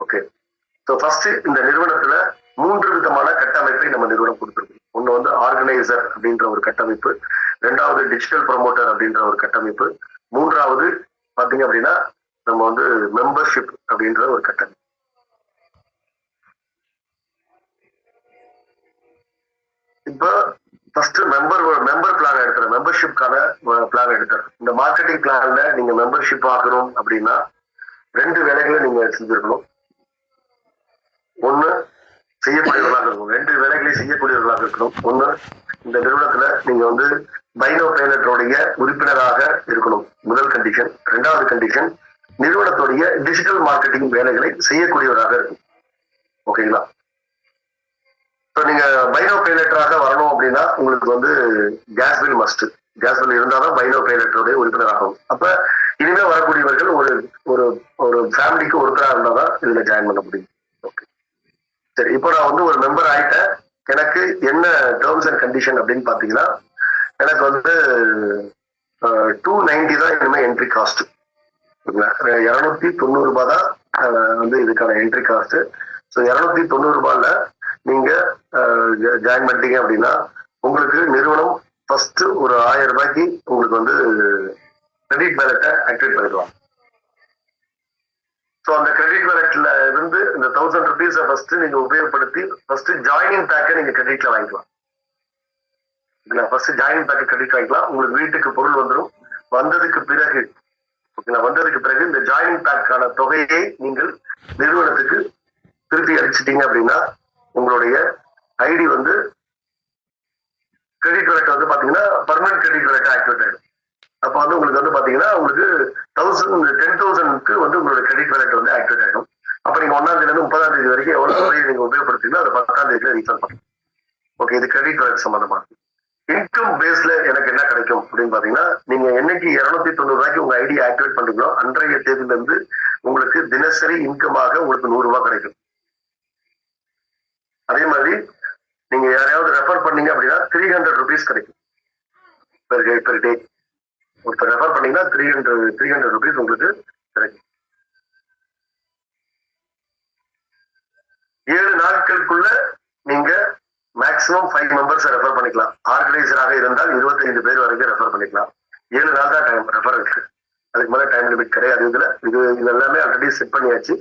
Okay. So first இந்த நிறுவனத்துல 3 விதமான கட்டமைப்பை நம்ம நிறுவனம் கொடுத்துருக்கோம். ஒண்ணு வந்து ஆர்கனைசர் அப்படின்ற ஒரு கட்டமைப்பு, 2வது டிஜிட்டல் ப்ரொமோட்டர் அப்படின்ற ஒரு கட்டமைப்பு, 3வது பாத்தீங்க அப்படின்னா நம்ம வந்து மெம்பர்ஷிப் அப்படின்ற ஒரு கட்டமைப்பு. இப்போ ஃபர்ஸ்ட் மெம்பர் பிளான் எடுத்துறேன், மெம்பர்ஷிப்கான பிளான் எடுத்துறேன். இந்த மார்க்கெட்டிங் பிளான்ல நீங்க மெம்பர்ஷிப் ஆகணும் அப்படின்னா 2 வேலைகளை நீங்க செஞ்சிருக்கணும். ஒண்ணு செய்யக்கூடியவர்களாக இருக்கணும், 2 வேலைகளை செய்யக்கூடியவர்களாக இருக்கணும். ஒண்ணு இந்த நிறுவனத்துல நீங்க வந்து பைனோ பைலட்டோடைய உறுப்பினராக இருக்கணும், முதல் கண்டிஷன். 2வது கண்டிஷன் நிறுவனத்துடைய டிஜிட்டல் மார்க்கெட்டிங் வேலைகளை செய்யக்கூடியவராக இருக்கும். ஓகேங்களா? நீங்க பைனோ பைலட்டராக வரணும் அப்படின்னா உங்களுக்கு வந்து gas bill must. Gas bill இருந்தாதான் பைனோ பைலட்டருடைய உறுப்பினர் ஆகும். அப்ப இனிமே வரக்கூடியவர்கள் ஒரு ஒரு ஒரு ஃபேமிலிக்கு ஒருத்தராக இருந்தாதான் இதுல ஜாயின் பண்ண முடியும். ஓகே, சரி. இப்போ நான் வந்து ஒரு மெம்பர் ஆயிட்டேன். எனக்கு என்ன டேர்ம்ஸ் அண்ட் கண்டிஷன் அப்படின்னு பாத்தீங்கன்னா, எனக்கு வந்து 290 தான் இனிமே என்ட்ரி காஸ்ட். 290 ரூபாய் தான் வந்து இதுக்கான என்ட்ரி காஸ்ட். ஸோ 290 ரூபாயில நீங்க ஜாயின் பண்ணிட்டீங்க அப்படின்னா உங்களுக்கு நிறுவனம் ஃபர்ஸ்ட் ஒரு 1000 ரூபாய்க்கு உங்களுக்கு வந்து கிரெடிட் வேலெட்டை ஆக்டிவேட் பண்ணிடுவாங்க. ஸோ அந்த கிரெடிட் வேலெட்ல இருந்து இந்த 1000 ருபீஸை ஃபர்ஸ்ட் நீங்க உபயோகப்படுத்தி ஃபர்ஸ்ட் ஜாயினிங் பேக்கை நீங்க கிரெடிட்ல வாங்கிக்கலாம். ஃபர்ஸ்ட் ஜாயினிங் பேக்கை கிரெடிட் வாங்கிக்கலாம். உங்களுக்கு வீட்டுக்கு பொருள் வந்துடும். வந்ததுக்கு பிறகு இந்த ஜாயினிங் பேக்கான தொகையை நீங்கள் நிறுவனத்துக்கு திருப்பி அடிச்சிட்டீங்க அப்படின்னா உங்களுடைய ஐடி வந்து கிரெடிட் வேலெட் வந்து பாத்தீங்கன்னா பர்மனன்ட் கிரெடிட் வேலெட் ஆக்டிவேட் ஆயிடும். அப்ப வந்து உங்களுக்கு வந்து பாத்தீங்கன்னா உங்களுக்கு 10,000க்கு வந்து உங்களுடைய கிரெடிட் வேலெட் வந்து ஆக்டிவேட் ஆயிடும். அப்ப நீங்க 1ஆம் தேதியில இருந்து 30ஆம் தேதி வரைக்கும் எவ்வளவு தொகையை நீங்க உபயோகப்படுத்தீங்களோ அதை 10ஆம் தேதியில ரீஃபண்ட் பண்ணலாம். ஓகே, இது கிரெடிட் வேலெட் சம்பந்தமா. இன்கம் பேஸ்ல எனக்கு என்ன கிடைக்கும் அப்படின்னு பாத்தீங்கன்னா, நீங்க என்னைக்கு 290 ரூபாய்க்கு உங்க ஐடி ஆக்டிவேட் பண்றீங்களோ அன்றைய தேதியில இருந்து உங்களுக்கு தினசரி இன்கமாக உங்களுக்கு 100 ரூபாய் கிடைக்கும். அதே மாதிரி நீங்க யாரையாவது ரெஃபர் பண்ணீங்க அப்படின்னா 300 ருபீஸ் கிடைக்கும் பெர் டே. ஒருத்தர் ரெஃபர் பண்ணீங்கன்னா 300 ருபீஸ் உங்களுக்கு கிடைக்கும். 7 நாட்களுக்குள்ள நீங்க மேக்சிமம் 5 மெம்பர்ஸ் ரெஃபர் பண்ணிக்கலாம். ஆர்கனைசராக இருந்தால் 25 பேர் வரைக்கும் ரெஃபர் பண்ணிக்கலாம். 7 நாள் தான் டைம் ரெஃபரன்ஸ், அதுக்கு மேல டைம் லிமிட் கிடையாது. இது எல்லாமே ஆல்ரெடி செட் பண்ணியாச்சு.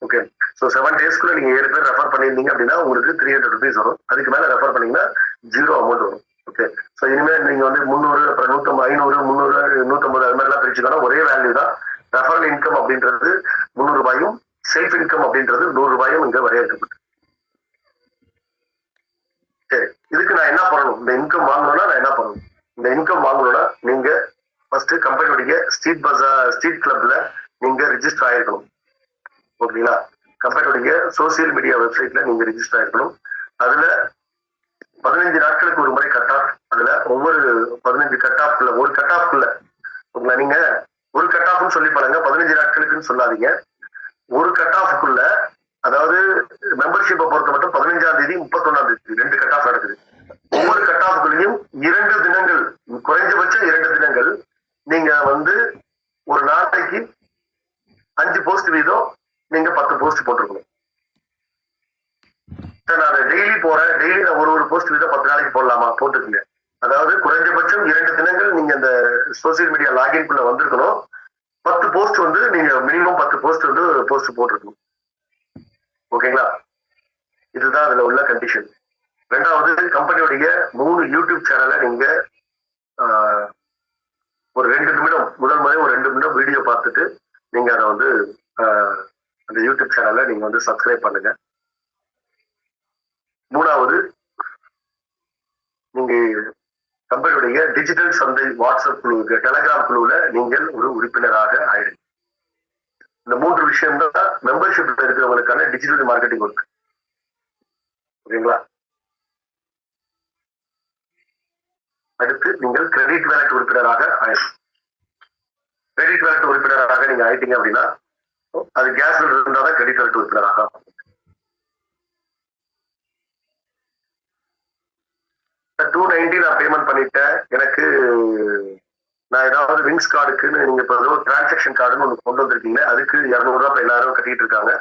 ஓகே, ஸோ 7 டேஸ்க்குள்ள நீங்க 7 பேர் ரெஃபர் பண்ணியிருந்தீங்க அப்படின்னா உங்களுக்கு 300 ருபீஸ் வரும். அதுக்கு மேல ரெஃபர் பண்ணீங்கன்னா 0 அமௌண்ட் வரும். ஓகே, ஸோ இனிமேல் நீங்க வந்து 300, அப்புறம் 150, 500, 300, 150 அது மாதிரிலாம் பிரிச்சுக்கணும். ஒரே வேல்யூ தான். ரெஃபரல் இன்கம் அப்படின்றது 300 ரூபாயும், செல்ஃப் இன்கம் அப்படின்றது 100 ரூபாயும் இங்க வரையறுக்கப்பட்டு. சரி, இதுக்கு நான் என்ன பண்ணணும்? இந்த இன்கம் வாங்கணும்னா நான் என்ன பண்ணணும்? இந்த இன்கம் வாங்கணும்னா நீங்க ஃபர்ஸ்ட் கம்பெனியுடைய ஸ்ட்ரீட் கிளப்ல நீங்க ரிஜிஸ்டர் ஆயிருக்கணும். ஓகேங்களா? கம்பெனியுடைய சோசியல் மீடியா வெப்சைட்ல நீங்க ரிஜிஸ்டர் ஆயிருக்கணும். அதுல 15 நாட்களுக்கு ஒரு முறை கட் ஆஃப். அதுல ஒவ்வொரு 15 கட் ஆஃப்ல ஒரு கட் ஆஃப்ல ஓகேங்களா, நீங்க ஒரு கட் ஆஃப்னு சொல்லி பாருங்க, 15 நாட்களுக்குன்னு சொல்லாதீங்க. ஒரு கட் ஆஃப்க்குள்ள, அதாவது மெம்பர்ஷிப்பை பொறுத்த மட்டும் 15ஆம் தேதி 31ஆம் தேதி 2 கட் ஆஃப் நடக்குது. ஒவ்வொரு கட் ஆஃப்குள்ளேயும் 2 தினங்கள், குறைஞ்சபட்சம் 2 தினங்கள் நீங்க வந்து ஒரு நாளைக்கு 5 போஸ்ட் வீதம் நீங்க 10 போஸ்ட் போட்டிருக்கணும். சார் நான் டெய்லி போறேன், டெய்லி நான் ஒரு போஸ்ட் வீதம் 10 நாளைக்கு போடலாமா? போட்டுக்குங்க. அதாவது குறைஞ்சபட்சம் 2 தினங்கள் நீங்க அந்த சோசியல் மீடியா லாகின்குள்ள வந்திருக்கணும். 10 போஸ்ட் வந்து நீங்க மினிமம் 10 போஸ்ட் வந்து போஸ்ட் போட்டிருக்கணும். ஓகேங்களா? இதுதான் அதுல உள்ள கண்டிஷன். 2வது, கம்பெனியுடைய 3 யூடியூப் சேனலை நீங்க ஒரு 2 நிமிடம், முதல் முறை ஒரு 2 நிமிடம் வீடியோ பார்த்துட்டு நீங்க அதை வந்து அந்த யூடியூப் சேனலை நீங்க வந்து சப்ஸ்கிரைப் பண்ணுங்க. 3வது, நீங்க கம்பெனியுடைய டிஜிட்டல் சந்தை வாட்ஸ்அப் குழுவுக்கு, டெலகிராம் குழுவுல நீங்கள் ஒரு உறுப்பினராக ஆயிடுங்க. இந்த 3 விஷயம் தான் மெம்பர்ஷிப்ல இருக்கிறவங்களுக்கான டிஜிட்டல் மார்க்கெட்டிங் ஒர்க். ஓகேங்களா? அடுத்து நீங்கள் கிரெடிட் வேலெட் உறுப்பினராக ஆயிடும். கிரெடிட் வேலெட் உறுப்பினராக நீங்க ஆயிட்டீங்க அப்படின்னா அது கேஸ் பில் இருந்தாதான் கிரெடிட் வேலெட் உறுப்பினராக. 290 நான் பேமெண்ட் பண்ணிட்டேன். எனக்கு நான் ஏதாவது விங்ஸ் கார்டுக்குன்னு நீங்க இப்போ டிரான்சாக்ஷன் கார்டுன்னு ஒன்று கொண்டு வந்திருக்கீங்க. அதுக்கு 200 ரூபாய் எல்லாரும் கட்டிட்டு இருக்காங்க.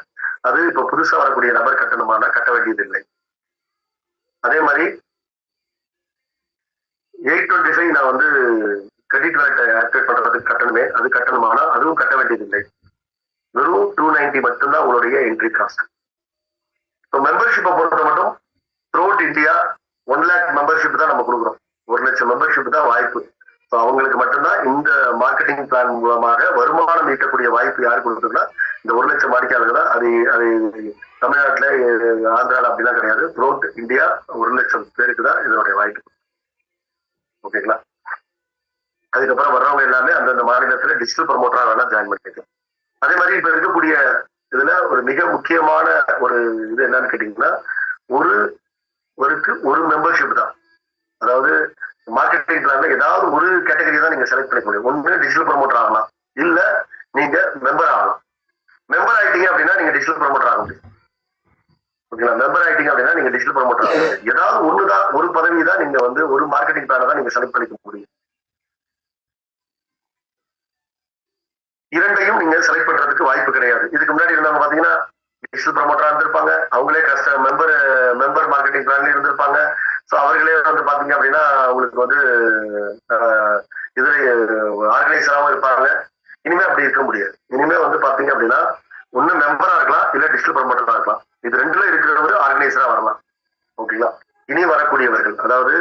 அது இப்ப புதுசா வரக்கூடிய நபர் கட்டணுமானா கட்ட வேண்டியதில்லை. அதே மாதிரி 825 நான் வந்து கிரெடிட் வேலட் ஆக்டிவேட் பண்றதுக்கு கட்டணுமே, அது கட்டணுமானா அதுவும் கட்ட வேண்டியதில்லை. வெறும் 290 மட்டும்தான் உங்களுடைய என்ட்ரி காஸ்ட். இப்போ மெம்பர்ஷிப்பை பொறுத்த மட்டும் த்ரூஅவுட் இந்தியா 1 lakh மெம்பர்ஷிப் தான் நம்ம கொடுக்குறோம். 1 லட்சம் மெம்பர்ஷிப் தான் வாய்ப்பு. ஸோ அவங்களுக்கு மட்டும்தான் இந்த மார்க்கெட்டிங் பிளான் மூலமாக வருமானம் ஈட்டக்கூடிய வாய்ப்பு யாரு கொடுத்துருக்குன்னா இந்த 1 லட்சம் வாடிக்கையாளர்கள் தான். அது அது தமிழ்நாட்டில் ஆந்திராவில் அப்படிலாம் கிடையாது. த்ரூஅவுட் இந்தியா 1 லட்சம் பேருக்கு தான் இதனுடைய வாய்ப்பு. ஓகேங்களா? அதுக்கப்புறம் வர்றவங்க எல்லாமே அந்தந்த மாநிலத்தில் டிஜிட்டல் ப்ரமோட்டரா வேணா ஜாயின் பண்ணிக்கலாம். அதே மாதிரி இப்ப இருக்கக்கூடிய இதுல ஒரு மிக முக்கியமான ஒரு இது என்னன்னு கேட்டீங்கன்னா ஒரு மெம்பர்ஷிப் தான். அதாவது மார்க்கெட்டிங் பிளான்ல ஏதாவது ஒரு கேட்டகரி தான் நீங்க செலக்ட் பண்ணிக்க முடியும். ஒன்று டிஜிட்டல் ப்ரமோட்டர் ஆகலாம், இல்ல நீங்க மெம்பர் ஆகலாம். மெம்பர் ஆயிட்டீங்க அப்படின்னா நீங்க டிஜிட்டல் ப்ரமோட்டர் ஆக முடியும். ஓகேங்களா? மெம்பர் ஆயிட்டீங்க அப்படின்னா நீங்க டிஜிட்டல் ப்ரமோட்டர் ஆக முடியும். ஏதாவது ஒண்ணுதான், ஒரு பதவி தான் நீங்க வந்து ஒரு மார்க்கெட்டிங் பிளானை தான் நீங்க செலக்ட் பண்ணிக்க முடியும். இரண்டையும் நீங்க செலக்ட் பண்றதுக்கு வாய்ப்பு கிடையாது. இதுக்கு முன்னாடி இருந்தவங்க பாத்தீங்கன்னா டிஜிட்டல் ப்ரமோட்டரா இருந்திருப்பாங்க, அவங்களே மெம்பர் மார்க்கெட்டிங் பிளான்ல இருந்திருப்பாங்க. ஸோ அவர்களே வந்து பாத்தீங்க அப்படின்னா அவங்களுக்கு வந்து இதுல ஆர்கனைசராகவும் இருப்பாங்க. இனிமே அப்படி இருக்க முடியாது. இனிமே வந்து பாத்தீங்க அப்படின்னா ஒண்ணு மெம்பரா இருக்கலாம், இல்ல டிஜிட்டல் ப்ரமோட்டரா இருக்கலாம். இது ரெண்டுல இருக்கிறவங்க ஆர்கனைசரா வரலாம். ஓகேங்களா? இனி வரக்கூடியவர்கள், அதாவது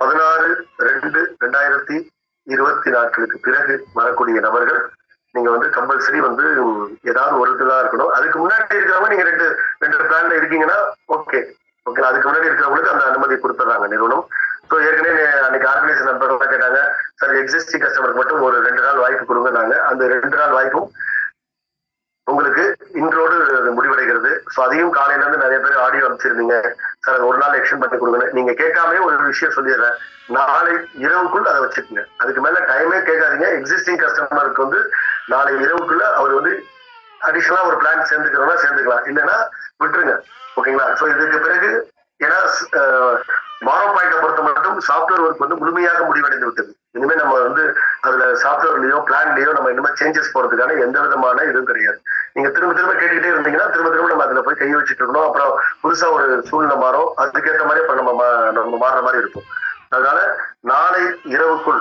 16/2/2024 பிறகு வரக்கூடிய நபர்கள் நீங்க வந்து கம்பல்சரி வந்து ஏதாவது ஒரு இதுதான் இருக்கணும். அதுக்கு முன்னாடி இருக்கிறவங்க நீங்க ரெண்டு பிளான்ல இருக்கீங்கன்னா ஓகே. அதுக்கு முன்னாடி இருக்கிறவங்களுக்கு அந்த அனுமதி கொடுத்துறாங்க நிறுவனம். ஸோ ஏற்கனவே அன்னைக்கு ஆர்கனைசேஷன் நண்பர்கள் கேட்டாங்க, சார் எக்ஸிஸ்டிங் கஸ்டமருக்கு மட்டும் ஒரு 2 நாள் வாய்ப்பு கொடுங்க. அந்த 2 நாள் வாய்ப்பும் உங்களுக்கு இன்றோடு முடிவடைகிறது. ஸோ அதையும் காலையில இருந்து நிறைய பேர் ஆடியோ அனுப்பிச்சிருந்தீங்க, சார் ஒரு நாள் எக்ஸ்டெண்ட் பண்ணி கொடுங்க. நீங்க கேட்காமே ஒரு விஷயம் சொல்லிடுறேன், நாளை இரவுக்குள் அதை வச்சுக்கோங்க. அதுக்கு மேல டைமே கேட்காதீங்க. எக்ஸிஸ்டிங் கஸ்டமருக்கு வந்து நாளை இரவுக்குள்ள அவர் வந்து அடிஷனலா ஒரு பிளான் சேர்ந்துக்கலாம், இல்லைன்னா விட்டுருங்க. ஓகேங்களா? ஸோ இதுக்கு பிறகு ஏன்னா மாரோ பாயிண்ட பொறுத்த மட்டும் சாஃப்ட்வேர் ஒர்க் வந்து முழுமையாக முடிவடைந்து விட்டது. இனிமே நம்ம வந்து அதுல சாஃப்ட்வேர்லயோ பிளான்லயோ நம்ம இனிமே சேஞ்சஸ் போறதுக்கான எந்த விதமான இதுவும் கிடையாது. நீங்க திரும்ப கேட்டுக்கிட்டே இருந்தீங்கன்னா திரும்ப நம்ம அதுல போய் கை வச்சுட்டு இருக்கணும். அப்புறம் புதுசா ஒரு சூழ்நிலை மாறும், அதுக்கேற்ற மாதிரி நம்ம மாறுற மாதிரி இருக்கும். அதனால நாளை இரவுக்குள்,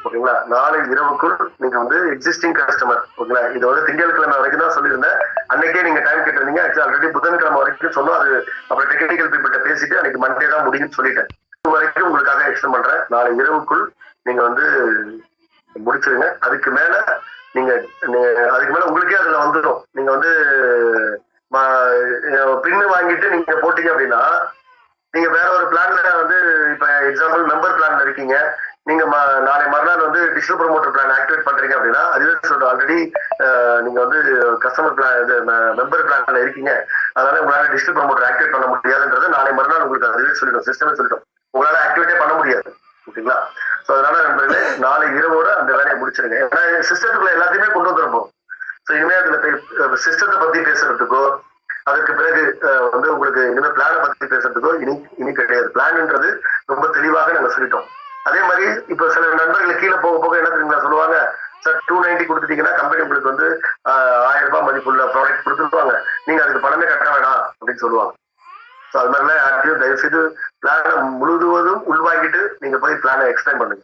ஓகேங்களா, நாளை இரவுக்குள் நீங்க வந்து எக்ஸிஸ்டிங் கஸ்டமர், ஓகேங்களா, இது வந்து திங்கட்கிழமை வரைக்கும் தான் சொல்லியிருந்தேன். அன்னைக்கே நீங்க டைம் கேட்டிருந்தீங்க. ஆல்ரெடி புதன்கிழமை வரைக்கும் சொன்னோம். அது அப்புறம் டெக்னிக்கல் பீப்பிள்கிட்ட பேசிட்டு அன்னைக்கு மண்டே தான் முடியும்னு சொல்லிட்டேன். வரைக்கும் உங்களுக்காக எக்ஸ்டெண்ட் பண்றேன். நாளை இரவுக்குள் நீங்க வந்து முடிச்சிருங்க. அதுக்கு மேல உங்களுக்கே அதுல வந்துடும். நீங்க வந்து பின்னு வாங்கிட்டு நீங்க போட்டீங்க அப்படின்னா நீங்க வேற ஒரு பிளான்ல வந்து இப்ப எக்ஸாம்பிள் மெம்பர் பிளான்ல இருக்கீங்க, நீங்க நாளை மறுநாள் வந்து டிஜிட்டல் ப்ரமோட்டர் பிளான் ஆக்டிவேட் பண்றீங்க அப்படின்னா அதுவே சொல்றோம், ஆல்ரெடி நீங்க வந்து கஸ்டமர் பிளான் மெம்பர் பிளான்ல இருக்கீங்க, அதனால உங்களால டிஜிட்டல் ப்ரமோட்டர் ஆக்டிவேட் பண்ண முடியாதுன்றது நாளை மறுநாள் உங்களுக்கு அதுவே சொல்லிடும், சிஸ்டமே சொல்லிடும். உங்களால ஆக்டிவேட்டே பண்ண முடியாது. ஓகேங்களா? ஸோ அதனால நண்பர்களே நாளை இரவோட அந்த வேலையை முடிச்சிருங்க. ஏன்னா சிஸ்டத்துக்குள்ள எல்லாத்தையுமே கொண்டு வந்துருப்போம். ஸோ இனிமே அதுல சிஸ்டத்தை பத்தி பேசுறதுக்கோ அதுக்கு பிறகு வந்து உங்களுக்கு இனிமே பிளானை பத்தி பேசுறதுக்கோ இனி கிடையாது. பிளான்ன்றது ரொம்ப தெளிவாக நாங்க சொல்லிட்டோம். அதே மாதிரி இப்ப சில நண்பர்கள் கீழே போக என்ன தெரியுங்களா சொல்லுவாங்க, சார் 290 கொடுத்துட்டீங்கன்னா கம்பெனி உங்களுக்கு வந்து 1000 ரூபாய் மதிப்புள்ள ப்ராடக்ட் கொடுத்துருவாங்க, நீங்க அதுக்கு பணமே கட்ட வேணாம் அப்படின்னு சொல்லுவாங்க. ஸோ அது மாதிரிலாம் யார்ட்டையும் தயவு செய்து பிளானை முழுவதும் உள்வாங்கிட்டு நீங்க போய் பிளானை எக்ஸ்பிளைன் பண்ணுங்க.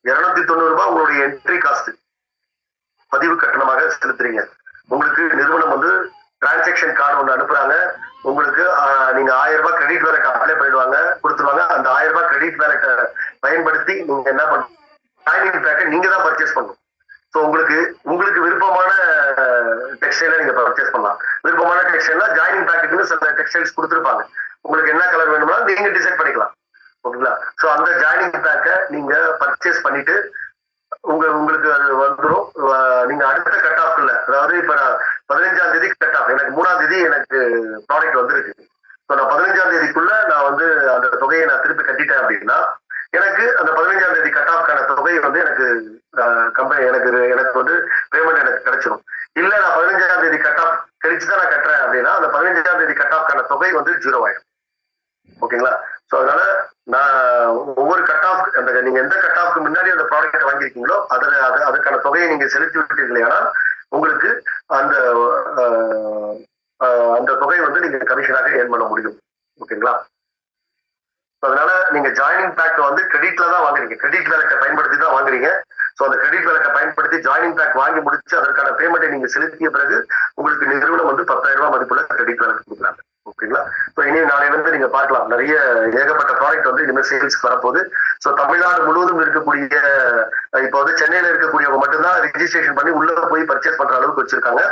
290 ரூபாய் உங்களுடைய என்ட்ரி காஸ்ட், பதிவு கட்டணமாக செலுத்துறீங்க. உங்களுக்கு நிறுவனம் வந்து டிரான்சாக்ஷன் கார்டு ஒன்று அனுப்புறாங்க. உங்களுக்கு நீங்க 1000 ரூபாய் கிரெடிட் வேலட் அப்ளை கொடுத்துருவாங்க. அந்த 1000 ரூபாய் கிரெடிட் வேலட்டை பயன்படுத்தி நீங்க என்ன பண்ணணும், ஜாயினிங் பேக்கை நீங்க தான் பர்ச்சேஸ் பண்ணணும். ஸோ உங்களுக்கு விருப்பமான டெக்ஸ்டைல நீங்க பர்ச்சேஸ் பண்ணலாம். விருப்பமான டெக்ஸ்டைல்னா ஜாயினிங் பேக்கெட்னு சில டெக்ஸ்டைல்ஸ் கொடுத்துருப்பாங்க. உங்களுக்கு என்ன கலர் வேணும்னா நீங்க டிசைட் பண்ணிக்கலாம். ஓகேங்களா? ஸோ அந்த ஜாயினிங் பேக்கை நீங்க பர்ச்சேஸ் பண்ணிட்டு உங்களுக்கு அது வந்துடும். நீங்க அடுத்த கட் ஆஃப் இல்ல, அதாவது இப்ப நான் 15ஆம் தேதி கட் ஆஃப், எனக்கு 3ஆம் தேதி எனக்கு ப்ராடக்ட் வந்துருக்கு. ஸோ நான் 15ஆம் தேதிக்குள்ள நான் வந்து அந்த தொகையை நான் திருப்பி கட்டிட்டேன் அப்படின்னா எனக்கு அந்த 15ஆம் தேதி கட் ஆஃப்கான தொகை வந்து எனக்கு கம்பெனி எனக்கு வந்து பேமெண்ட் எனக்கு கிடைச்சிடும். இல்ல நான் 15ஆம் தேதி கட் ஆஃப் கழிச்சுதான் நான் கட்டுறேன் அப்படின்னா அந்த 15ஆம் தேதி கட் ஆஃப்கான தொகை வந்து 0 ஆயிடும். ஓகேங்களா? ஸோ அதனால நான் ஒவ்வொரு கட் ஆஃப் நீங்க எந்த கட் ஆஃப்க்கு முன்னாடி அந்த ப்ராடக்ட் வாங்கியிருக்கீங்களோ அதுக்கான தொகையை நீங்க செலுத்தி விட்டீங்களே, ஆனால் உங்களுக்கு அந்த அந்த தொகை வந்து நீங்க கமிஷனாக ஏர்ன் பண்ண முடியும். ஓகேங்களா? அதனால நீங்க ஜாயினிங் பேக் வந்து கிரெடிட்ல தான் வாங்குறீங்க, கிரெடிட் வேலட்டை பயன்படுத்தி தான் வாங்குறீங்க. ஸோ அந்த கிரெடிட் வேலட்டை பயன்படுத்தி ஜாயினிங் பேக் வாங்கி முடிச்சு அதற்கான பேமெண்ட்டை நீங்க செலுத்திய பிறகு உங்களுக்கு நிறுவனம் வந்து 10,000 ரூபாய் மதிப்புள்ள கிரெடிட் வேலட் கொடுக்குறாங்க. ஓகேங்களா? ஸோ இனி நாளையிலிருந்து நீங்க பார்க்கலாம், நிறைய ஏகப்பட்ட ப்ராடக்ட் வந்து இனிமேல் சேல்ஸ்க்கு வரப்போகுது. ஸோ தமிழ்நாடு முழுவதும் இருக்கக்கூடிய இப்போ வந்து சென்னையில இருக்கக்கூடியவங்க மட்டும்தான் ரிஜிஸ்ட்ரேஷன் பண்ணி உள்ள போய் பர்ச்சேஸ் பண்ற அளவுக்கு வச்சிருக்காங்க.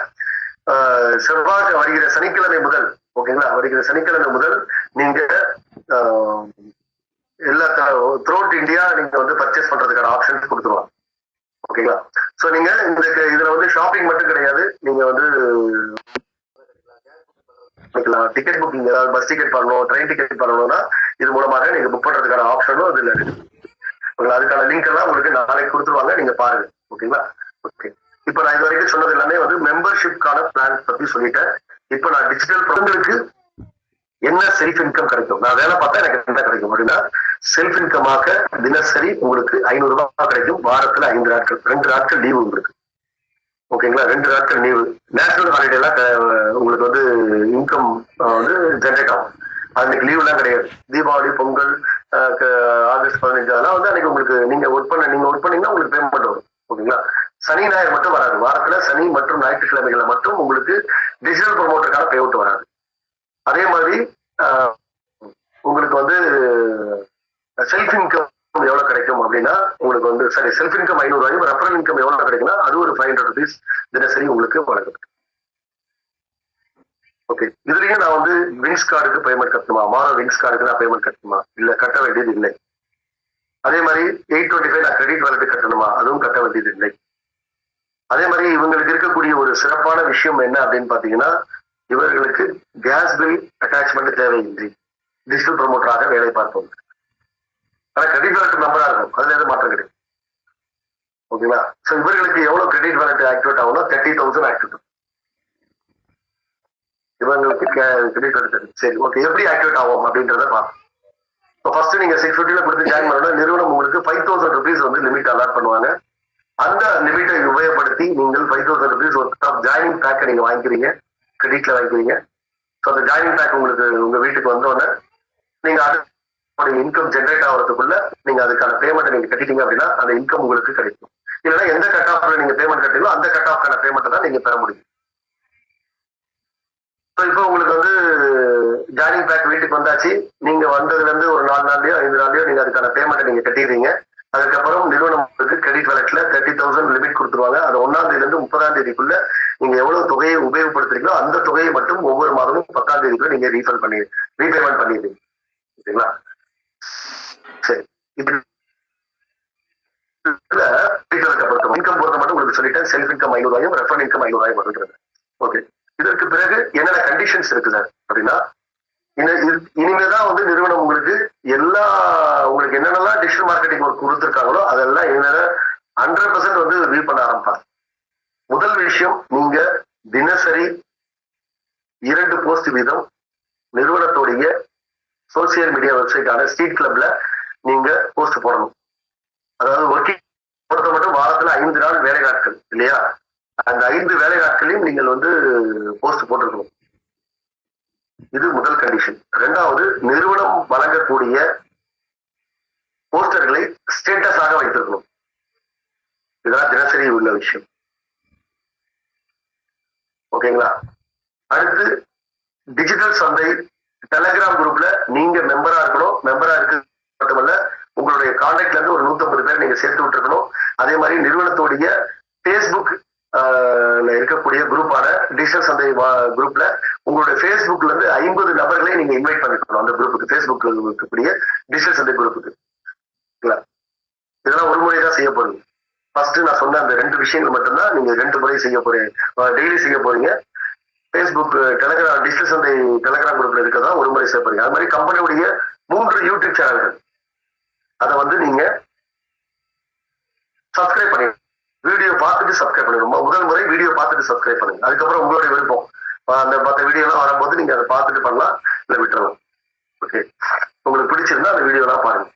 செவ்வாய் வருகிற சனிக்கிழமை முதல், ஓகேங்களா, வருகிற சனிக்கிழமை முதல் நீங்க எல்லா த்ரூஅவுட் இந்தியா நீங்க வந்து பர்ச்சேஸ் பண்றதுக்கான ஆப்ஷன்ஸ் கொடுத்துருவாங்க. ஓகேங்களா? சோ நீங்க இந்த இதுல வந்து ஷாப்பிங் மட்டும் கிடையாது, நீங்க வந்து டிக்கெட் புக்கிங், ஏதாவது பஸ் டிக்கெட் பண்ணணும், ட்ரெயின் டிக்கெட் பண்ணணும்னா இது மூலமாக நீங்க புக் பண்றதுக்கான ஆப்ஷனும் இதுல இருக்கு. அதுக்கான லிங்க் எல்லாம் உங்களுக்கு நாளைக்கு கொடுத்துருவாங்க, நீங்க பாருங்க. ஓகேங்களா? ஓகே, இப்ப நான் இது வரைக்கும் சொன்னது எல்லாமே வந்து மெம்பர்ஷிப்கான பிளான் பத்தி சொல்லிட்டேன். இப்ப நான் டிஜிட்டல் பொருட்களுக்கு என்ன செல்ஃப் இன்கம் கிடைக்கும், நான் வேலை பார்த்தா எனக்கு என்ன கிடைக்கும் அப்படின்னா, செல்ஃப் இன்கமாக தினசரி உங்களுக்கு 500 ரூபாய் கிடைக்கும். வாரத்துல 5 நாட்கள், 2 நாட்கள் லீவு உங்களுக்கு. ஓகேங்களா? 2 நாட்கள் லீவு. நேஷனல் ஹாலிடே எல்லாம் உங்களுக்கு வந்து இன்கம் வந்து ஜென்ரேட் ஆகும். அன்னைக்கு லீவ் எல்லாம் கிடையாது. தீபாவளி, பொங்கல், ஆகஸ்ட் 15 அதெல்லாம் வந்து அன்னைக்கு உங்களுக்கு நீங்க ஒர்க் பண்ணீங்கன்னா உங்களுக்கு பேமெண்ட் வரும். ஓகேங்களா? சனி ஞாயிறு மட்டும் வராது. வாரத்துல சனி மற்றும் ஞாயிற்றுக்கிழமைகளை மட்டும் உங்களுக்கு டிஜிட்டல் ப்ரொமோட்டருக்கான பே அவுட் வராது. அதே மாதிரி உங்களுக்கு வந்து செல்ஃப் இன்கம் எவ்வளவு கிடைக்கும் அப்படின்னா, உங்களுக்கு வந்து சரி செல்ஃப் இன்கம் 500 ரூபாயும் ரெஃபரல் இன்கம் எவ்வளவு கிடைக்குன்னா அது ஒரு 500 rupees தினசரி உங்களுக்கு வழங்கப்படும். ஓகே, இதுலயும் நான் வந்து விங்ஸ் கார்டுக்கு பேமெண்ட் கட்டணுமா, விங்ஸ் கார்டுக்கு நான் பேமெண்ட் கட்டணுமா, இல்ல கட்ட வேண்டியது இல்லை. அதே மாதிரி 825 நான் கிரெடிட் வேலட் கட்டணுமா, அதுவும் கட்ட வேண்டியது இல்லை. அதே மாதிரி இவங்களுக்கு இருக்கக்கூடிய ஒரு சிறப்பான விஷயம் என்ன அப்படின்னு பாத்தீங்கன்னா, இவர்களுக்கு கேஸ் பில் அட்டாச்மெண்ட் தேவையின்றி டிஜிட்டல் ப்ரொமோட்டராக வேலை பார்ப்போம். ஆனா கிரெடிட் வேலட் மெம்பரா இருக்கும், அதுல எதுவும் மாற்றம் கிடையாது. ஓகேங்களா? சோ இவர்களுக்கு எவ்வளவு கிரெடிட் வேலட் ஆக்டிவேட் ஆகும்னா 30,000 ஆக்டிவேட். இவங்களுக்கு கிரெடிட் வேலட் சரி ஓகே, எப்படி ஆக்டிவேட் ஆகும் அப்படின்றத பார்ப்போம். ஃபர்ஸ்ட் நீங்க 650 கொடுத்து ஜாயின் பண்ணணும். நிறுவனம் உங்களுக்கு 5,000 rupees வந்து லிமிட் அலாட் பண்ணுவாங்க. அந்த லிமிட்டை உபயோகப்படுத்தி நீங்கள் 5,000 rupees ஜாயினிங் பேக்கை நீங்க வாங்கிக்கிறீங்க, கிரெடிட்ல வாங்கிக்கிறீங்க. ஸோ அந்த ஜாயினிங் பேக் உங்களுக்கு உங்க வீட்டுக்கு வந்தோடனே நீங்க அது இன்கம் ஜென்ரேட் ஆகிறதுக்குள்ள நீங்க அதுக்கான பேமெண்ட் நீங்க கட்டிட்டீங்க அப்படின்னா அந்த இன்கம் உங்களுக்கு கிடைக்கும். இல்லைன்னா எந்த கட் ஆஃப்ல நீங்க பேமெண்ட் கட்டீங்களோ அந்த கட் ஆஃப்கான பேமெண்ட் தான் நீங்க பெற முடியும். ஸோ இப்போ உங்களுக்கு வந்து ஜாயினிங் பேக் வீட்டுக்கு வந்தாச்சு. நீங்க வந்ததுல இருந்து ஒரு 4 நாள்லயோ 5 நாள்லயோ நீங்க அதுக்கான பேமெண்ட் நீங்க கட்டிடுறீங்க. அதுக்கப்புறம் நிறுவனம் கிரெடிட் வேலட்ல 30,000 லிமிட் கொடுத்துருவாங்க. அது 1ஆம் தேதியிலிருந்து 30ஆம் தேதிக்குள்ள நீங்க எவ்வளவு தொகையை உபயோகப்படுத்துறீங்களோ அந்த தொகையை மட்டும் ஒவ்வொரு மாதமும் 10ஆம் தேதிக்குள்ள நீங்க ரீபேமெண்ட் பண்ணிடுறீங்க. ஓகேங்களா? சரி, இப்ப இன்கம் பொறுத்த மட்டும் உங்களுக்கு சொல்லிட்டேன். செல்ஃப் இன்கம் 500 ரூபாயும் ரெஃபரல் இன்கம் 500 ரூபாயும் வருகிறது. ஓகே, இதற்கு பிறகு என்னென்ன கண்டிஷன்ஸ் இருக்குது அப்படின்னா, இனிமேதான் வந்து நிறுவனம் உங்களுக்கு உங்களுக்கு என்னென்னலாம் டிஜிட்டல் மார்க்கெட்டிங் ஒர்க் கொடுத்துருக்காங்களோ அதெல்லாம் இனிமேல 100% வந்து வியூ பண்ண ஆரம்பிப்பாங்க. முதல் விஷயம், நீங்க தினசரி 2 போஸ்ட் வீதம் நிறுவனத்துடைய சோசியல் மீடியா வெப்சைட்டான ஸ்ட்ரீட் கிளப்ல நீங்க போஸ்ட் போடணும். அதாவது ஒர்க்கிங் பொறுத்த மட்டும் வாரத்துல 5 நாள் வேலை நாட்கள் இல்லையா, அந்த 5 வேலை நாட்களையும் நீங்கள் வந்து போஸ்ட் போட்டிருக்கணும். இது முதல் கண்டிஷன். 2வது, நிறுவனம் வழங்கக்கூடிய போஸ்டர்களை ஸ்டேட்டஸாக வைத்திருக்கணும். இதெல்லாம் தினசரி உள்ள விஷயம். ஓகேங்களா? அடுத்து, டிஜிட்டல் சந்தை டெலிகிராம் குரூப்ல நீங்க மெம்பரா இருக்கணும். மெம்பரா இருக்கு மட்டுமல்ல, உங்களுடைய கான்டாக்ட்ல இருந்து ஒரு 150 பேர் நீங்க சேர்த்து விட்டுருக்கணும். அதே மாதிரி நிறுவனத்துடைய பேஸ்புக் இருக்கக்கூடிய குரூப்பான டிஜிட்டல் சந்தை குரூப்ல உங்களுடைய பேஸ்புக்ல இருந்து 50 நபர்களை நீங்க இன்வைட் பண்ணிக்கணும் அந்த குரூப்புக்கு, பேஸ்புக் இருக்கக்கூடிய டிஜிட்டல் சந்தை குரூப்புக்கு. இதெல்லாம் ஒரு முறை தான் செய்ய போறீங்க. ஃபர்ஸ்ட் நான் சொன்ன அந்த 2 விஷயங்கள் மட்டும்தான் நீங்க 2 முறை செய்ய போறீங்க, டெய்லி செய்ய போறீங்க. பேஸ்புக் டெலிகிராம் டிஜிட்டல் சந்தை டெலிகிராம் குரூப்ல இருக்கதா ஒரு முறை செய்ய போறீங்க. அது மாதிரி கம்பெனியுடைய 3 யூடியூப் சேனல்கள் அதை வந்து நீங்க சப்ஸ்கிரைப் பண்ணி வீடியோ பார்த்துட்டு சப்ஸ்கிரைப் பண்ணுங்க. முதல் முறை வீடியோ பார்த்துட்டு சப்ஸ்கிரைப் பண்ணுங்க. அதுக்கப்புறம் உங்களுடைய விருப்பம், அந்த மற்ற வீடியோ எல்லாம் வரும்போது நீங்க அதை பார்த்துட்டு பண்ணலாம், இல்லை விட்டுறலாம். ஓகே, உங்களுக்கு பிடிச்சிருந்தா அந்த வீடியோ எல்லாம் பாருங்க.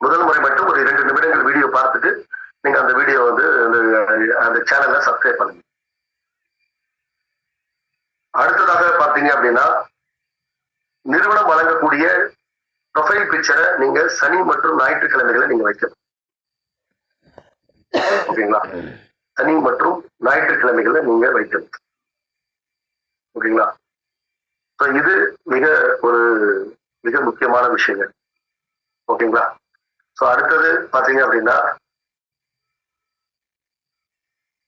முதல் முறை மட்டும் ஒரு 2 நிமிடங்கள் வீடியோ பார்த்துட்டு நீங்க அந்த வீடியோ வந்து அந்த சேனல்ல சப்ஸ்கிரைப் பண்ணுங்க. அடுத்ததாக பாத்தீங்க அப்படின்னா நிறுவனம் வழங்கக்கூடிய ப்ரொஃபைல் பிக்சரை நீங்க சனி மற்றும் ஞாயிற்றுக்கிழமைகளை நீங்க வைக்கணும். ஓகேங்களா? சனி மற்றும் ஞாயிற்றுக்கிழமைகளை நீங்க வைக்கணும். ஓகேங்களா? இது மிக முக்கியமான விஷயங்கள். ஓகேங்களா? சோ அடுத்தது பாத்தீங்க அப்படின்னா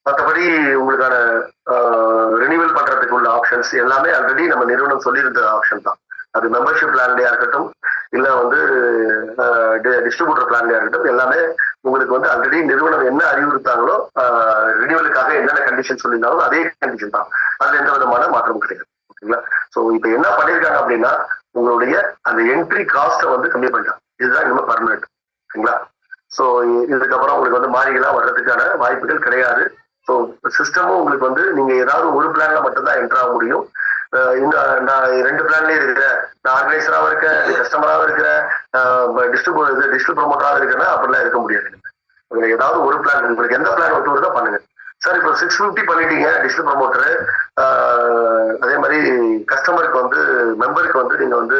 மற்றபடி உங்களுக்கான ரினிவல் பண்றதுக்கு உள்ள ஆப்ஷன்ஸ் எல்லாமே ஆல்ரெடி நம்ம நிறுவனம் சொல்லியிருந்த ஆப்ஷன் தான். அது மெம்பர்ஷிப் பிளான்லயா இருக்கட்டும், இல்ல வந்து டிஸ்ட்ரிபியூட்டர் பிளான்லயா இருக்கட்டும், எல்லாமே உங்களுக்கு வந்து ஆல்ரெடி நிறுவனம் என்ன அறிவுறுத்தாங்களோ, ரினிவலுக்காக என்னென்ன கண்டிஷன் சொல்லியிருந்தாங்களோ அதே கண்டிஷன் தான். அதுல எந்த விதமான மாற்றமும் கிடையாது. ஓகேங்களா? சோ இப்ப என்ன பண்ணிருக்காங்க அப்படின்னா உங்களுடைய அந்த என்ட்ரி காஸ்ட்டை வந்து கம்மி பண்ணிட்டாங்க. இதுதான் இனிமே பர்மனன்ட். ஓகேங்களா? சோ இதுக்கப்புறம் உங்களுக்கு வந்து மாறிகளா வர்றதுக்கான வாய்ப்புகள் கிடையாது. ஸோ சிஸ்டமும் உங்களுக்கு வந்து நீங்க ஏதாவது ஒரு பிளான்ல மட்டும்தான் என்டர் ஆக முடியும். நான் 2 பிளான்லயே இருக்கிறேன், நான் ஆர்கனைசராகவும் இருக்கேன், கஸ்டமராகவும் இருக்கிறேன், டிஸ்ட்ரிபியூட் ப்ரொமோட்டராகவும் இருக்கிறேன்னா அப்படிலாம் இருக்க முடியாது. உங்களுக்கு ஏதாவது ஒரு பிளான், உங்களுக்கு எந்த பிளான் ஒத்து வருதோ பண்ணுங்க. சார் இப்போ 650 பண்ணிட்டீங்க டிஸ்ட்ரிபியூட் ப்ரொமோட்டரு, அதே மாதிரி கஸ்டமருக்கு வந்து மெம்பருக்கு வந்து நீங்க வந்து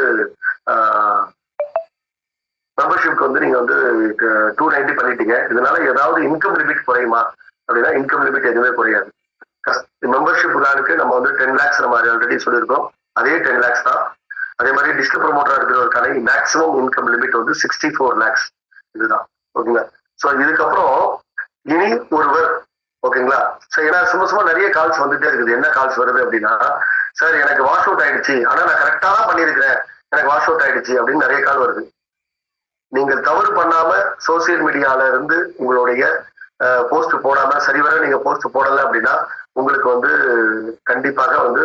மெம்பர்ஷிப்க்கு வந்து நீங்க வந்து 290 பண்ணிட்டீங்க, இதனால ஏதாவது இன்கம் லிமிட் குறையுமா அப்படின்னா இன்கம் லிமிட் எதுவுமே குறையாது. மெம்பர்ஷிப் பிளானுக்கு நம்ம வந்து 10 lakhs நம்ம ஆல்ரெடி சொல்லியிருக்கோம், அதே 10 lakhs தான். அதே மாதிரி டிஸ்ட்ரிக்ட் ப்ரொமோட்டரா இருக்கிறவருக்கான மேக்ஸிமம் இன்கம் லிமிட் வந்து 64 lakhs. இதுதான். ஓகேங்களா? ஸோ இதுக்கப்புறம் இனி ஒருவர், ஓகேங்களா? ஸோ ஏன்னா சும்மா நிறைய கால்ஸ் வந்துட்டே இருக்குது. என்ன கால்ஸ் வருது அப்படின்னா, சார் எனக்கு வாஷ் அவுட் ஆயிடுச்சு, ஆனா நான் கரெக்டா தான் பண்ணியிருக்கிறேன், எனக்கு வாஷ் அவுட் ஆயிடுச்சு அப்படின்னு நிறைய கால் வருது. நீங்கள் தவறு பண்ணாம சோசியல் மீடியால இருந்து உங்களுடைய போஸ்ட் போடாம சரிவர நீங்க போஸ்ட் போடல அப்படின்னா உங்களுக்கு வந்து கண்டிப்பாக வந்து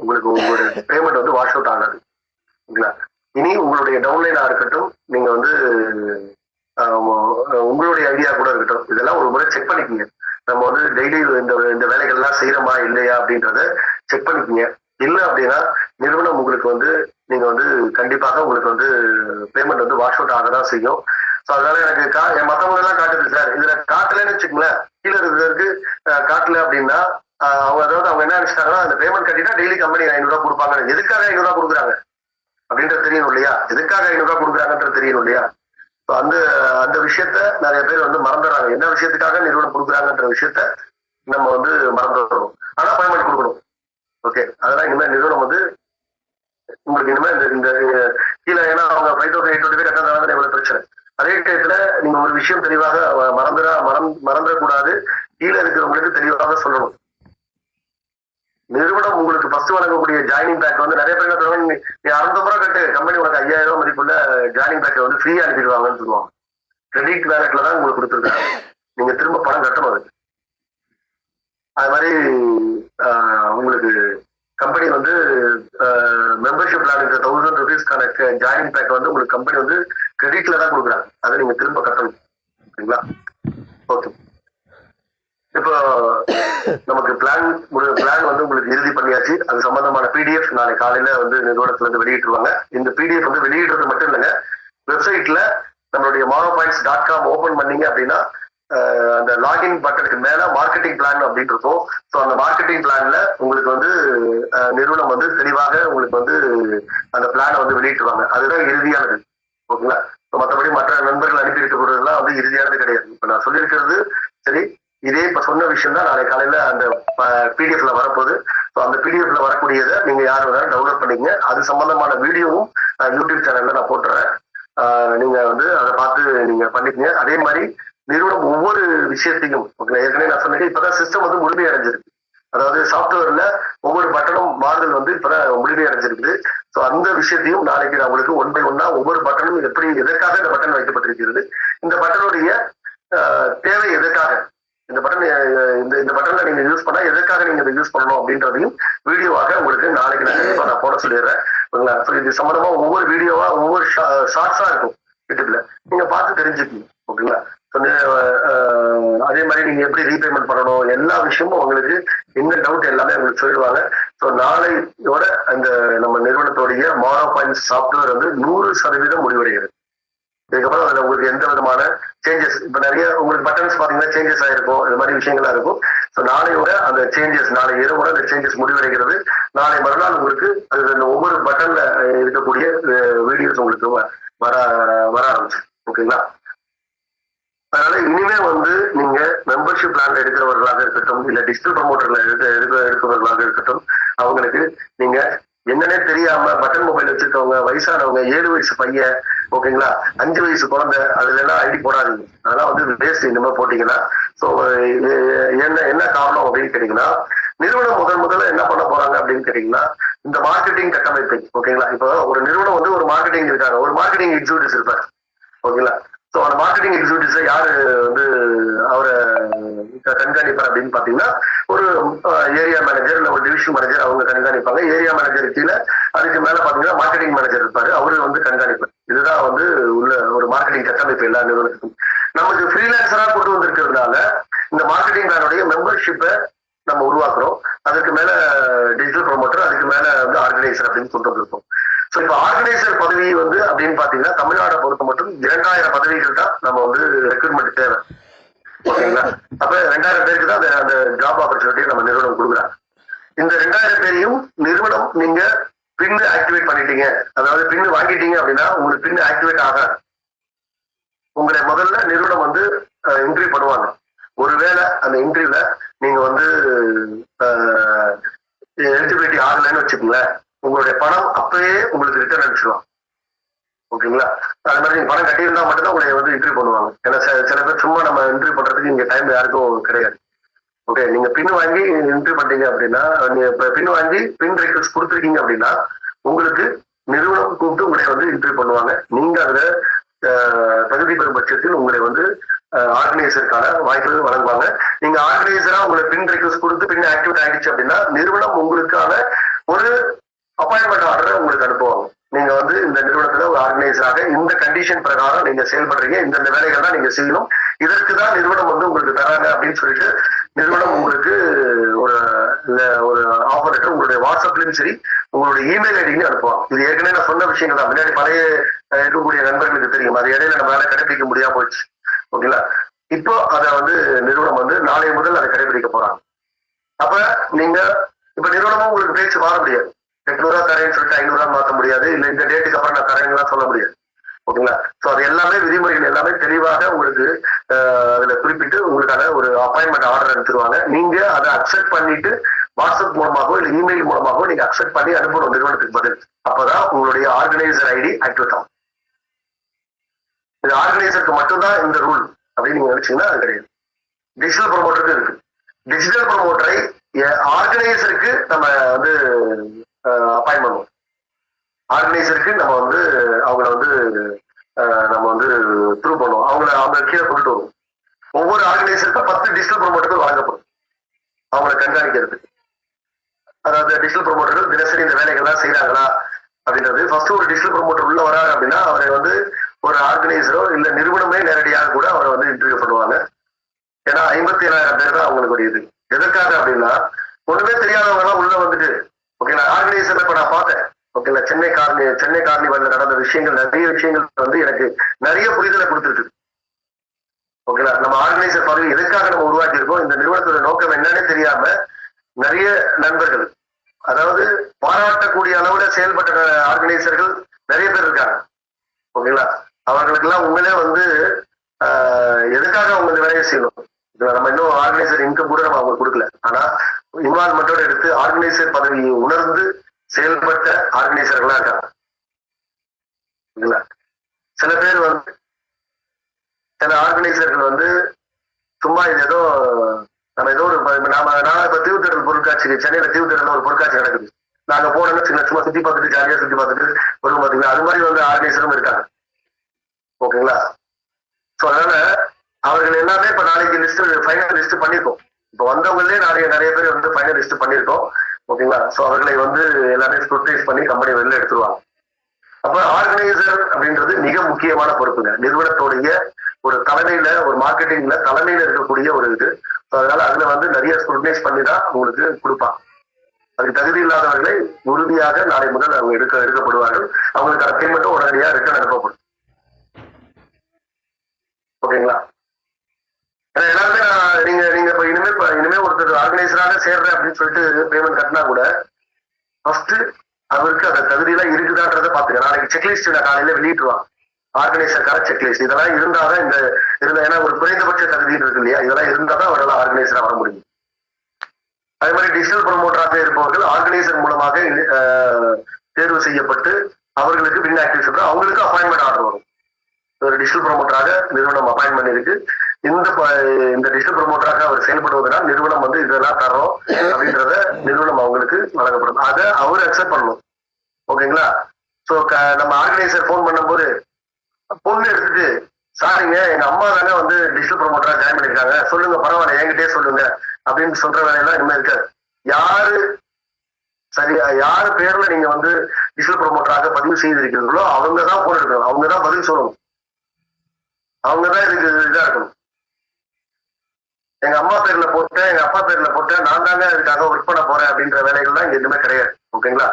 உங்களுக்கு உங்களுடைய பேமெண்ட் வந்து வாஷ் அவுட் ஆகாது. ஓகேங்களா? இனி உங்களுடைய டவுன்லைனா இருக்கட்டும், நீங்க வந்து உங்களுடைய ஐடியா கூட இருக்கட்டும், இதெல்லாம் ஒரு முறை செக் பண்ணிக்கோங்க. நம்ம வந்து டெய்லி இந்த வேலைகள்லாம் செய்யறோமா இல்லையா அப்படின்றத செக் பண்ணிக்கோங்க. இல்லை அப்படின்னா நிறுவனம் உங்களுக்கு வந்து நீங்க வந்து கண்டிப்பாக உங்களுக்கு வந்து பேமெண்ட் வந்து வாஷ் அவுட் ஆகதான் செய்யும். ஸோ அதனால எனக்கு மற்றவங்க எல்லாம் காட்டுது சார், இதுல காட்டலன்னு வச்சுக்கோங்களேன், கீழே இருக்கிறதுக்கு காட்டல அப்படின்னா அவங்க என்ன நினைச்சிட்டாங்கன்னா அந்த பேமெண்ட் கட்டிட்டா டெய்லி கம்பெனி 500 ரூபா கொடுப்பாங்க. எதுக்காக 500 ரூபா கொடுக்குறாங்க அப்படின்றது தெரியணும் இல்லையா? எதுக்காக 500 ரூபா கொடுக்குறாங்கன்றது தெரியணும் இல்லையா? ஸோ அந்த விஷயத்த நிறைய பேர் வந்து மறந்துடுறாங்க. என்ன விஷயத்துக்காக நிறுவனம் கொடுக்குறாங்கன்ற விஷயத்த நம்ம வந்து மறந்துடுறோம். ஆனா பேமெண்ட் கொடுக்கணும். ஓகே, அதெல்லாம் இனிமேல் நிறுவனம் வந்து உங்களுக்கு இனிமேல் இந்த கீழே, ஏன்னா அவங்க 5820 கட்டாதான் எவ்வளவு பிரச்சனை. அதே டயத்துல நீங்க ஒரு விஷயம் தெளிவாக மறந்துடக்கூடாது. கீழே இருக்கிறவங்களுக்கு தெளிவாக சொல்லணும். நிறுவனம் உங்களுக்கு ஃபர்ஸ்ட் வழங்கக்கூடிய ஜாயினிங் பேக் வந்து நிறைய பேர் என்ன, நீ 600 ரூபாய் கட்டு, கம்பெனி உனக்கு 5000 ரூபாய் மதிப்புள்ள ஜாயினிங் பேக்கை வந்து ஃப்ரீயா அனுப்பிடுவாங்கன்னு சொல்லுவாங்க. கிரெடிட் வேலட்ல தான் உங்களுக்கு கொடுத்துருக்காங்க, நீங்க திரும்ப பணம் கட்டணும். அதுக்கு அது மாதிரி உங்களுக்கு கம்பெனி வந்து மெம்பர்ஷிப் பிளான் 1000 rupeesக்கான ஜாயினிங் பேக் வந்து உங்களுக்கு கம்பெனி வந்து கிரெடிட்ல தான் கொடுக்குறாங்க, அதை நீங்க திரும்ப கட்டணும். ஓகேங்களா? ஓகே, இப்போ நமக்கு பிளான் வந்து உங்களுக்கு இறுதி பண்ணியாச்சு. அது சம்பந்தமான PDF நாளை காலையில வந்து நிறுவனத்துல இருந்து வெளியிட்டுருவாங்க. இந்த PDF வந்து வெளியிடுறது மட்டும் இல்லைங்க, வெப்சைட்ல நம்மளுடைய monopoints.com ஓபன் பண்ணீங்க அப்படின்னா அந்த லாகின் பட்டனுக்கு மேல மார்க்கெட்டிங் பிளான் அப்படின்னு இருக்கும். ஸோ அந்த மார்க்கெட்டிங் பிளான்ல உங்களுக்கு வந்து நிறுவனம் வந்து தெளிவாக உங்களுக்கு வந்து அந்த பிளானை வந்து வெளியிட்டுருவாங்க. அதுதான் இறுதியானது. ஓகேங்களா? மற்றபடி மற்ற நண்பர்கள் அனுப்பி இருக்கக்கூடியதெல்லாம் வந்து இறுதியானது கிடையாது. இப்ப நான் சொல்லியிருக்கிறது சரி, இதே இப்ப சொன்ன விஷயம் தான் நாளை காலையில அந்த PDFல வரப்போகுது. ஸோ அந்த PDFல வரக்கூடியதை நீங்க யார் வேணாலும் டவுன்லோட் பண்ணிக்கங்க. அது சம்பந்தமான வீடியோவும் யூடியூப் சேனல்ல நான் போட்டுறேன். நீங்க வந்து அதை பார்த்து நீங்க பண்ணிக்கங்க. அதே மாதிரி நிறுவனம் ஒவ்வொரு விஷயத்தையும் ஏற்கனவே நான் சொன்னேன், இப்பதான் சிஸ்டம் வந்து முழுமையடைஞ்சிருக்கு. அதாவது சாப்ட்வேர்ல ஒவ்வொரு பட்டனும் மாறுதல் வந்து இப்பதான் முழுமையடைஞ்சிருக்குது. ஸோ அந்த விஷயத்தையும் நாளைக்கு நான் உங்களுக்கு 1 by 1 ஒவ்வொரு பட்டனும் எப்படி, எதற்காக இந்த பட்டன் வைக்கப்பட்டிருக்கிறது, இந்த பட்டனுடைய தேவை எதற்காக, இந்த பட்டன்ல நீங்க யூஸ் பண்ணா எதற்காக நீங்க இதை யூஸ் பண்ணணும் அப்படின்றதையும் வீடியோவாக உங்களுக்கு நாளைக்கு நான் கண்டிப்பா நான் போட சொல்லிடுறேன். ஓகேங்களா? ஸோ இது சம்பந்தமா ஒவ்வொரு வீடியோவா ஒவ்வொரு ஷார்ட்ஸா இருக்கும் யூடியூப்ல, நீங்க பார்த்து தெரிஞ்சுக்கணும். ஓகேங்களா? அதே மாதிரி நீங்க எப்படி ரீபேமெண்ட் பண்ணணும், எல்லா விஷயமும் உங்களுக்கு என்ன டவுட் எல்லாமே உங்களுக்கு சொல்லிடுவாங்க. ஸோ நாளையோட அந்த நம்ம நிறுவனத்துடைய monopoints சாப்ட்வேர் வந்து 100% முடிவடைகிறது. இதுக்கப்புறம் அதுல உங்களுக்கு எந்த விதமான சேஞ்சஸ் இப்ப நிறைய உங்களுக்கு பட்டன்ஸ் பாத்தீங்கன்னா சேஞ்சஸ் ஆயிருக்கும், இது மாதிரி விஷயங்களா இருக்கும். ஸோ நாளையோட அந்த சேஞ்சஸ் நாளை இரவோட அந்த சேஞ்சஸ் முடிவடைகிறது. நாளை மறுநாள் உங்களுக்கு அது ஒவ்வொரு பட்டன்ல இருக்கக்கூடிய வீடியோஸ் உங்களுக்கு வர வர ஆரம்பிச்சு. ஓகேங்களா? அதனால இனிமே வந்து நீங்க மெம்பர்ஷிப் பிளான்ல எடுக்கிறவர்களாக இருக்கட்டும், இல்ல டிஜிட்டல் ப்ரமோட்டர்ல எடுக்கிறவர்களாக இருக்கட்டும், அவங்களுக்கு நீங்க என்னன்னே தெரியாம பட்டன் மொபைல் வச்சிருக்கவங்க, வயசானவங்க, 7 வயசு பையன், ஓகேங்களா, 5 வயசு குழந்தை, அதுல எல்லாம் ஐடி போடாதீங்க. அதெல்லாம் வந்து வேஸ்ட். இந்த மாதிரி போட்டீங்கன்னா ஸோ என்ன காரணம் அப்படின்னு கேட்டீங்கன்னா, நிறுவனம் முதல்ல என்ன பண்ண போறாங்க அப்படின்னு கேட்டீங்கன்னா, இந்த மார்க்கெட்டிங் கட்டமைப்பை, ஓகேங்களா, இப்போ ஒரு நிறுவனம் வந்து ஒரு மார்க்கெட்டிங் இருக்காங்க, ஒரு மார்க்கெட்டிங் எக்ஸிக்யூட்டிவ்ஸ் இருப்பார், ஓகேங்களா. ஸோ அந்த மார்க்கெட்டிங் எக்ஸிக்யூட்டிவ்ஸை யாரு வந்து அவரை கண்காணிப்பார் அப்படின்னு பாத்தீங்கன்னா, ஒரு ஏரியா மேனேஜர் இல்ல ஒரு டிவிஷன் மேனேஜர் அவங்க கண்காணிப்பாங்க. ஏரியா மேனேஜர் கீழே அதுக்கு மேல பாத்தீங்கன்னா மார்க்கெட்டிங் மேனேஜர் இருப்பாரு, அவரு வந்து கண்காணிப்பார். இதுதான் வந்து உள்ள ஒரு மார்க்கெட்டிங் கட்டமைப்பு எல்லா நிறுவனத்துக்கும். நமக்கு ஃப்ரீலான்சரா கொண்டு வந்திருக்கிறதுனால இந்த மார்க்கெட்டிங் பிளானுடைய மெம்பர்ஷிப்பை நம்ம உருவாக்குறோம். அதுக்கு மேல டிஜிட்டல் ப்ரமோட்டர், அதுக்கு மேல வந்து ஆர்கனைசர் அப்படின்னு கொண்டு வந்திருக்கோம். ஸோ இப்போ ஆர்கனைசர் பதவி வந்து அப்படின்னு பாத்தீங்கன்னா தமிழ்நாடை பொறுத்த மட்டும் 2000 பதவிகள் தான் நம்ம வந்து ரெக்ரூட்மெண்ட் தேவை, ஓகேங்களா. அப்ப 2000 பேருக்கு தான் அந்த ஜாப் ஆப்பர்ச்சுனிட்டியை நம்ம நிறுவனம் கொடுக்குறாங்க. இந்த 2000 பேரையும் நிறுவனம் நீங்க பின் ஆக்டிவேட் பண்ணிட்டீங்க, அதாவது பின் வாங்கிட்டீங்க அப்படின்னா உங்களுக்கு பின் ஆக்டிவேட் ஆகாது. உங்களை முதல்ல நிறுவனம் வந்து இன்டர்வியூ பண்ணுவாங்க. ஒருவேளை அந்த இன்டர்வியூல நீங்க வந்து எலிஜிபிலிட்டி ஆகலைன்னு வச்சுக்கோங்களேன், உங்களுடைய பணம் அப்பயே உங்களுக்கு ரிட்டர்ன் அடிச்சிருவாங்க, ஓகேங்களா. அது மாதிரி நீங்க பணம் கட்டியிருந்தா மட்டும்தான் உங்களை வந்து இன்டர்வியூ பண்ணுவாங்க. ஏன்னா சில பேர் சும்மா நம்ம இன்டர்வியூ பண்றதுக்கு இங்க டைம் யாருக்கும் கிடையாது. ஓகே, நீங்க பின் வாங்கி இன்டர்வியூ பண்றீங்க அப்படின்னா, நீங்க பின் வாங்கி பின் ரெக்வஸ்ட் கொடுத்துருக்கீங்க அப்படின்னா உங்களுக்கு நிறுவனம் கூப்பிட்டு உங்களை வந்து இன்டர்வியூ பண்ணுவாங்க. நீங்க அதுல தகுதி பெறும் பட்சத்தில் உங்களை வந்து ஆர்கனைசருக்கான வாய்ப்புகள் வழங்குவாங்க. நீங்க ஆர்கனைசரா உங்களை பின் ரெக்வஸ்ட் கொடுத்து பின் ஆக்டிவேட் ஆகிடுச்சு அப்படின்னா நிறுவனம் உங்களுக்கான ஒரு அப்பாயின்மெண்ட் ஆர்டரை உங்களுக்கு அனுப்புவாங்க. நீங்க வந்து இந்த நிறுவனத்துல ஒரு ஆர்கனைசராக இந்த கண்டிஷன் பிரகாரம் நீங்க செயல்படுறீங்க, இந்த வேலைகள் தான் நீங்க செய்யணும், இதற்கு தான் நிறுவனம் வந்து உங்களுக்கு தராங்க அப்படின்னு சொல்லிட்டு நிறுவனம் உங்களுக்கு ஒரு ஆஃபர் லெட்டர் உங்களுடைய வாட்ஸ்அப்லயும் சரி உங்களுடைய இமெயில் ஐடின்னு அனுப்புவாங்க. இது ஏற்கனவே நான் சொன்ன விஷயங்கள் தான், முன்னாடி பழைய இருக்கக்கூடிய நண்பர்களுக்கு தெரியும். அது இடையில நம்மளால கடைபிடிக்க முடியாம போயிடுச்சு, ஓகேங்களா. இப்போ அதை வந்து நிறுவனம் வந்து நாளை முதல் அதை கடைபிடிக்க போறாங்க. அப்ப நீங்க இப்ப நிறுவனமும் உங்களுக்கு பேச்சு மாற முடியாது. 800 தரேன்னு சொல்லிட்டு 500 மாற்ற முடியாது, இல்ல இந்த டேட்டுக்கு அப்புறம் நான் தரேன்லாம் சொல்ல முடியாது, ஓகேங்களா. ஸோ அது எல்லாமே விதிமுறைகள் எல்லாமே தெளிவாக உங்களுக்கு அதுல குறிப்பிட்டு உங்களுக்கான ஒரு அப்பாயின்மெண்ட் ஆர்டர் எடுத்துருவாங்க. நீங்க அதை அக்செப்ட் பண்ணிட்டு வாட்ஸ்அப் மூலமாகவோ இல்ல இமெயில் மூலமாகவோ நீங்க அக்செப்ட் பண்ணி அனுப்பணும் நிறுவனத்துக்கு பதில். அப்பதான் உங்களுடைய ஆர்கனைசர் ஐடி ஆக்டிவேட் ஆகும். இது ஆர்கனைசருக்கு மட்டும்தான் இந்த ரூல் அப்படின்னு நீங்க நினைச்சீங்கன்னா அது கிடையாது. டிஜிட்டல் ப்ரமோட்டருக்கு இருக்கு. டிஜிட்டல் ப்ரமோட்டரை ஆர்கனைசருக்கு நம்ம வந்து அப்பாயின் பண்ணுவோம். ஆர்கனைசருக்கு நம்ம வந்து அவங்கள வந்து நம்ம வந்து த்ரூ பண்ணுவோம், அவங்க கீழே கொண்டுட்டு வருவோம். ஒவ்வொரு ஆர்கனைசருக்கும் 10 டிஜிட்டல் ப்ரமோட்டர்கள் வழங்கப்படும் அவங்களை கண்காணிக்கிறதுக்கு. அதாவது டிஜிட்டல் ப்ரமோட்டர்கள் தினசரி இந்த வேலைகள்லாம் செய்யறாங்களா அப்படின்றது. ஃபர்ஸ்ட் ஒரு டிஜிட்டல் ப்ரமோட்டர் உள்ள வராங்க அப்படின்னா அவரை வந்து ஒரு ஆர்கனைசரோ இல்ல நிறுவனமே நேரடியாக கூட அவரை வந்து இன்டர்வியூ பண்ணுவாங்க. ஏன்னா 57,000 பேர் தான் அவங்களுக்கு ஒரு இது. எதற்காக அப்படின்னா ஒண்ணுமே தெரியாதவங்க எல்லாம் உள்ள வந்துட்டு, ஓகேங்களா. ஆர்கனைசர் இப்ப நான் பார்த்தேன், ஓகேங்களா, சென்னை கார்னிவல்ல நடந்த விஷயங்கள், நிறைய விஷயங்கள் வந்து எனக்கு நிறைய புரிதலை கொடுத்துருக்கு, ஓகேங்களா. நம்ம ஆர்கனைசர் பதவி எதுக்காக நம்ம உருவாக்கி இருக்கோம், இந்த நிறுவனத்தோட நோக்கம் என்னன்னு தெரியாம நிறைய நண்பர்கள், அதாவது பாராட்டக்கூடிய அளவுல செயல்பட்ட ஆர்கனைசர்கள் நிறைய பேர் இருக்காங்க, ஓகேங்களா. அவர்களுக்கு எல்லாம் உண்மையிலே வந்து எதுக்காக அவங்க இந்த வேலையை செய்யணும், நம்ம இன்னும் ஆர்கனைசர் இன்கம் கூட நம்ம அவங்க கொடுக்கல. ஆனா இன்வால்மெண்டோட எடுத்து ஆர்கனைசர் பதவியை உணர்ந்து செயல்பட்ட ஆர்கனைசர்களா இருக்காங்க, ஓகேங்களா. சில பேர் வந்து சில ஆர்கனைசர்கள் வந்து சும்மா இது ஏதோ நம்ம ஏதோ ஒரு நான் இப்ப தீவுத்திடல் பொருட்காட்சிக்கு சென்னையில தீவுத்திடல் ஒரு பொருட்காட்சி நடக்குது, நாங்க போனோம்னு சும்மா சுத்தி பார்த்துட்டு ஜாலியா சுத்தி பார்த்துட்டு வரும் பாத்தீங்களா, அது மாதிரி வந்து ஆர்கனைசரும் இருக்காங்க, ஓகேங்களா. ஸோ அதனால அவர்கள் எல்லாமே இப்ப நாளைக்கு லிஸ்ட் ஃபைனல் லிஸ்ட் பண்ணிருக்கோம். இப்போ வந்தவங்களே நிறைய பேர் வந்து ஃபைனல் லிஸ்ட் பண்ணிருக்கோம், ஓகேங்களா. ஸோ அவர்களை வந்து எல்லாமே ஸ்க்ரூட்டனைஸ் பண்ணி கம்பெனி வெளில எடுத்துருவாங்க. அப்ப ஆர்கனைசர் அப்படின்றது மிக முக்கியமான பொறுப்புங்க. நிறுவனத்துடைய ஒரு தலைமையில ஒரு மார்க்கெட்டிங்ல தலைமையில இருக்கக்கூடிய ஒரு இது. அதனால அதுல வந்து நிறைய ஸ்க்ரூட்டனைஸ் பண்ணி தான் உங்களுக்கு கொடுப்பாங்க. அதுக்கு தகுதி இல்லாதவர்களை உறுதியாக நாளை முதல் அவங்க எடுக்கப்படுவார்கள். அவங்களுக்கான பேமெண்ட்டும் உடனடியாக ரிட்டர்ன் அனுப்பப்படும். ஓகேங்களா? ஏன்னா எல்லாருமே நீங்க நீங்க இப்ப இனிமே ஒருத்தர் ஆர்கனைசராக சேர்றேன் அப்படின்னு சொல்லிட்டு பேமெண்ட் கட்டினா கூட ஃபர்ஸ்ட் அவருக்கு அந்த தகுதி எல்லாம் இருக்குதான்றதை பாத்துக்க. நாளைக்கு செக்லிஸ்ட் நான் காலையில வெளியிட்டுருவான், ஆர்கனைசருக்கான செக்லிஸ்ட். இதெல்லாம் இருந்தாதான் ஏன்னா ஒரு குறைந்தபட்ச தகுதி இருக்கு இல்லையா, இதெல்லாம் இருந்தாதான் அவரால் ஆர்கனைசரா வர முடியும். அதே மாதிரி டிஜிட்டல் ப்ரொமோட்டராக இருப்பவர்கள் ஆர்கனைசர் மூலமாக தேர்வு செய்யப்பட்டு அவர்களுக்கு பின் ஆக்டிவிட்டி அவங்களுக்கு அப்பாயின்மெண்ட் ஆர்டர் வரும். ஒரு டிஜிட்டல் ப்ரொமோட்டராக நிறுவனம் அப்பாயின்மெண்ட் இருக்கு. இந்த டிஜிட்டல் ப்ரொமோட்டராக அவர் செயல்படுவதனால் நிறுவனம் இதெல்லாம் தரோம் அப்படின்றத நிறுவனம் அவங்களுக்கு வழங்கப்படும். அதை அவர் அக்செப்ட் பண்ணணும். ஓகேங்களா? ஸோ நம்ம ஆர்கனைசர் ஃபோன் பண்ணும்போது பொண்ணு எடுத்துட்டு சாரிங்க எங்க அம்மா தானே டிஜிட்டல் ப்ரொமோட்டரா ஜாயின் பண்ணிருக்காங்க, சொல்லுங்க பரவாயில்ல என்கிட்டயே சொல்லுங்க அப்படின்னு சொல்ற வேலையெல்லாம் இனிமே இருக்காது. யாரு பேர்ல நீங்க டிஜிட்டல் ப்ரொமோட்டராக பதிவு செய்திருக்கிறீர்களோ அவங்கதான் போன் எடுக்கணும், அவங்கதான் பதில் சொல்லணும், அவங்கதான் இதுக்கு இதா இருக்கணும். எங்க அம்மா பேர்ல போட்டேன், எங்க அப்பா பேர்ல போட்டேன், நான் தாங்க இதுக்காக ஒர்க் பண்ண போறேன் அப்படின்ற வேலைகள்லாம் இங்க எதுவுமே கிடையாது. ஓகேங்களா?